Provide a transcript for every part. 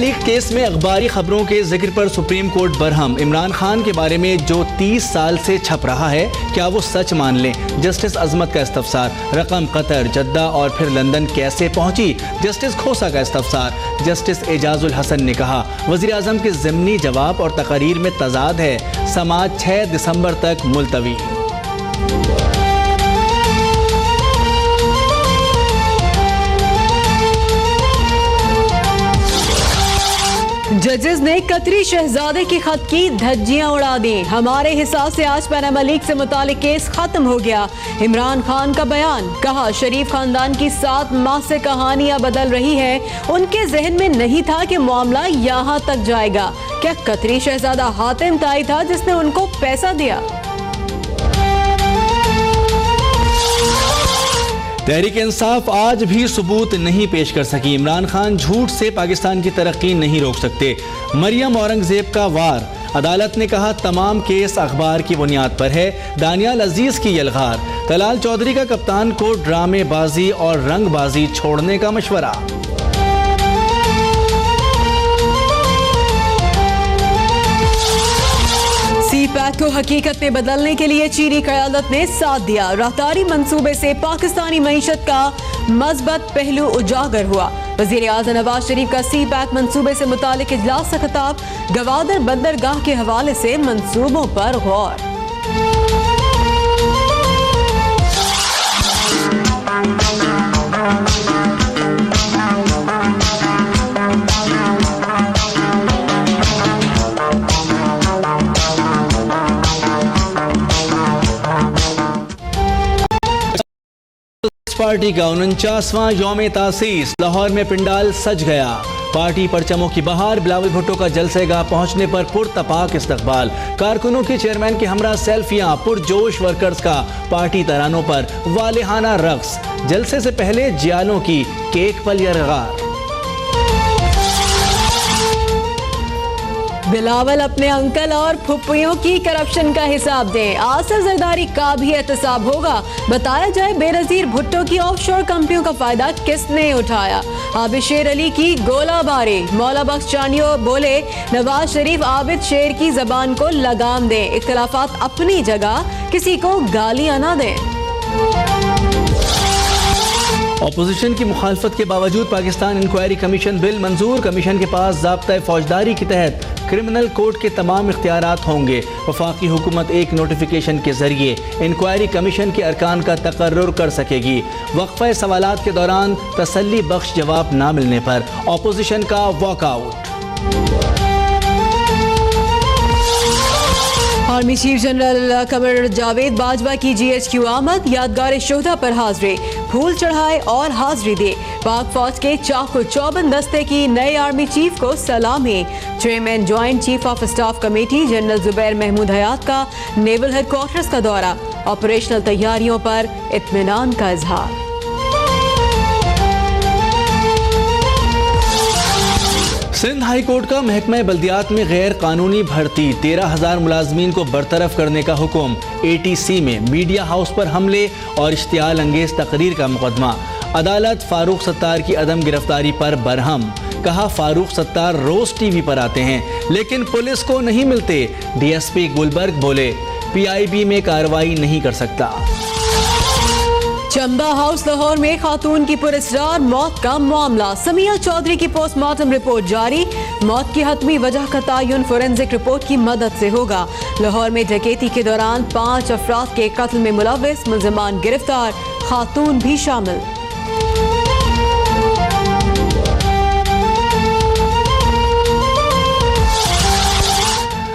Leak case में अखबारी खबरों के जिक्र पर सुप्रीम कोर्ट बरहम। इमरान खान के बारे में जो 30 साल से छप रहा है, क्या वो सच मान लें? जस्टिस अजमत का इस्तफसार। रकम कतर, जद्दा और फिर लंदन कैसे पहुंची? जस्टिस खोसा का इस्तफसार। जस्टिस एजाजुल हसन ने कहा, वज़ीर आज़म के ज़िमनी जवाब और तकरीर में तजाद है। समाअत 6 दिसंबर तक मुलतवी। जजेस ने कतरी शहजादे के खत की धज्जियां उड़ा दी। हमारे हिसाब से आज पनामा लीक से मुतालिक केस खत्म हो गया। इमरान खान का बयान, कहा शरीफ खानदान की 7 माह से कहानियां बदल रही है। उनके जहन में नहीं था कि मामला यहां तक जाएगा। क्या कतरी शहजादा हातिम ताई था जिसने उनको पैसा दिया? तहरीक इंसाफ आज भी सबूत नहीं पेश कर सकी। इमरान खान झूठ से पाकिस्तान की तरक्की नहीं रोक सकते। मरियम औरंगजेब का वार। अदालत ने कहा तमाम केस अखबार की बुनियाद पर है। दानियाल अजीज की यलगार। तलाल चौधरी का कप्तान को ड्रामेबाजी और रंगबाजी छोड़ने का मशवरा। सीपैक को हकीकत में बदलने के लिए चीनी क़यादत ने साथ दिया। राहदारी मंसूबे से पाकिस्तानी मईशत का मज़बूत पहलू उजागर हुआ। वज़ीर आज़म नवाज शरीफ का सीपैक मंसूबे से मुतालिक इजलास का खिताब। गवादर बंदरगाह के हवाले से मंसूबों पर गौर। पार्टी का 49वां यौम तासीस। लाहौर में पिंडाल सज गया। पार्टी परचमों की बहार। बिलावल भुट्टो का जलसेगाह पहुंचने पर पुरतपाक इस्तकबाल। कारकुनों की चेयरमैन के हमरा सेल्फियां। पुरजोश वर्कर्स का पार्टी तरानों पर वालिहाना रक्स। जलसे से पहले जियालों की केक पर यरगार। बिलावल अपने अंकल और फुप्पियों की करप्शन का हिसाब दें। आसिफ जरदारी का भी एहतसाब होगा। बताया जाए बेनजीर भुट्टो की ऑफशोर कंपनियों का फायदा किसने उठाया। आबिद शेर अली की गोलाबारी। मौला बख्श चांडियो बोले, नवाज शरीफ आबिद शेर की जबान को लगाम दें। इख्तिलाफात अपनी जगह, किसी को गालियां ना दें। अपोजिशन की मुखालफत के बावजूद पाकिस्तान इंक्वायरी कमीशन बिल मंजूर। कमीशन के पास ज़ाब्ता फौजदारी के तहत क्रिमिनल कोड के तमाम इख्तियारात होंगे। वफाकी हुकूमत एक नोटिफिकेशन के जरिए इंक्वायरी कमीशन के अरकान का तकर्रुर कर सकेगी। वक्फे सवालात के दौरान तसल्ली बख्श जवाब ना मिलने पर अपोजिशन का walkout. Army chief general Qamar Javed Bajwa की GHQ आमद। यादगार शोहदा पर हाजिरी। फूल चढ़ाए और हाजिरी दी। पाक फौज के चाकू चौबंद दस्ते की नए आर्मी चीफ को सलामी। Chairman joint chief of staff committee general Zubair Mahmood Hayat का नेवल हेडक्वार्टर्स का दौरा। ऑपरेशनल तैयारियों पर इत्मीनान का इजहार। सिंध हाई कोर्ट का महकमा बल्दियात में गैर कानूनी भर्ती। 13,000 मुलाजमीन को बरतरफ करने का हुक्म। ATC में मीडिया हाउस पर हमले और इश्तियाल अंगेज तकरीर का मुकदमा। अदालत फारूक सत्तार की अदम गिरफ्तारी पर बरहम। कहा फारूक सत्तार रोज TV पर आते हैं लेकिन पुलिस को नहीं मिलते। DSP गुलबर्ग बोले, PIB में कार्रवाई नहीं कर सकता। चंबा हाउस लाहौर में खातून की पुरस्कार मौत का मामला। समिया चौधरी की पोस्टमार्टम रिपोर्ट जारी। मौत की हतमी वजह का तयन फोरेंसिक रिपोर्ट की मदद से होगा। लाहौर में डकैती के दौरान 5 अफराद के कत्ल में मुलव्विस। मुल्जिमान गिरफ्तार, खातून भी शामिल।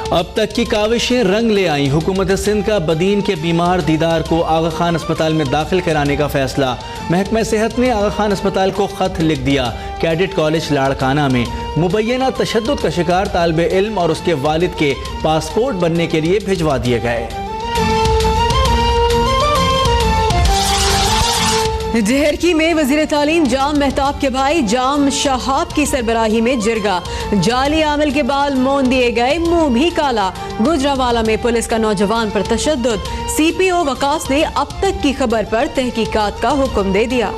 अब तक की काविशें रंग ले आईं। हुकूमत सिंध का बदीन के बीमार दीदार को आगा खान अस्पताल में दाखिल कराने का फैसला। महकमा सेहत ने आगा खान अस्पताल को खत लिख दिया। कैडेट कॉलेज लाड़काना में मुबैना तशद्दुद का शिकार तालिब इल्म और उसके वालिद के पासपोर्ट बनने के लिए भिजवा दिए गए। जहरकी में वजीर तालीम जाम मेहताब के भाई जाम शहाब की सरबराही में जिरगा। जाली आमिल के बाल मोन दिए गए, मुंह भी काला। गुजरावाला में पुलिस का नौजवान पर तशद्दुद। CPO वकास ने अब तक की खबर पर तहकीकात का हुक्म दे दिया।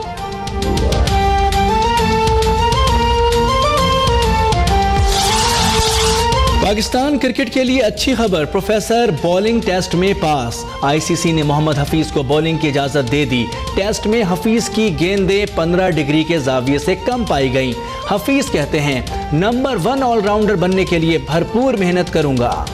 पाकिस्तान क्रिकेट के लिए अच्छी खबर, प्रोफेसर बॉलिंग टेस्ट में पास। आईसीसी ने मोहम्मद हफीज को बॉलिंग की इजाजत दे दी। टेस्ट में हफीज की गेंदें 15 डिग्री के जाविये से कम पाई गईं। हफीज कहते हैं, नंबर 1 ऑलराउंडर बनने के लिए भरपूर मेहनत करूंगा।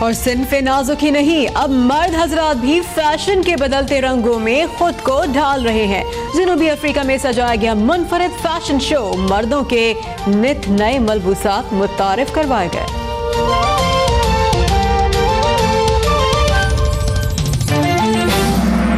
और सिन्फ़े नाजुक ही नहीं, अब मर्द हजरात भी फैशन के बदलते रंगों में खुद को ढाल रहे हैं। जनूबी अफ्रीका में सजाया गया मुनफरिद फैशन शो, मर्दों के नित नए मलबूसात मुतारिफ करवाए गए।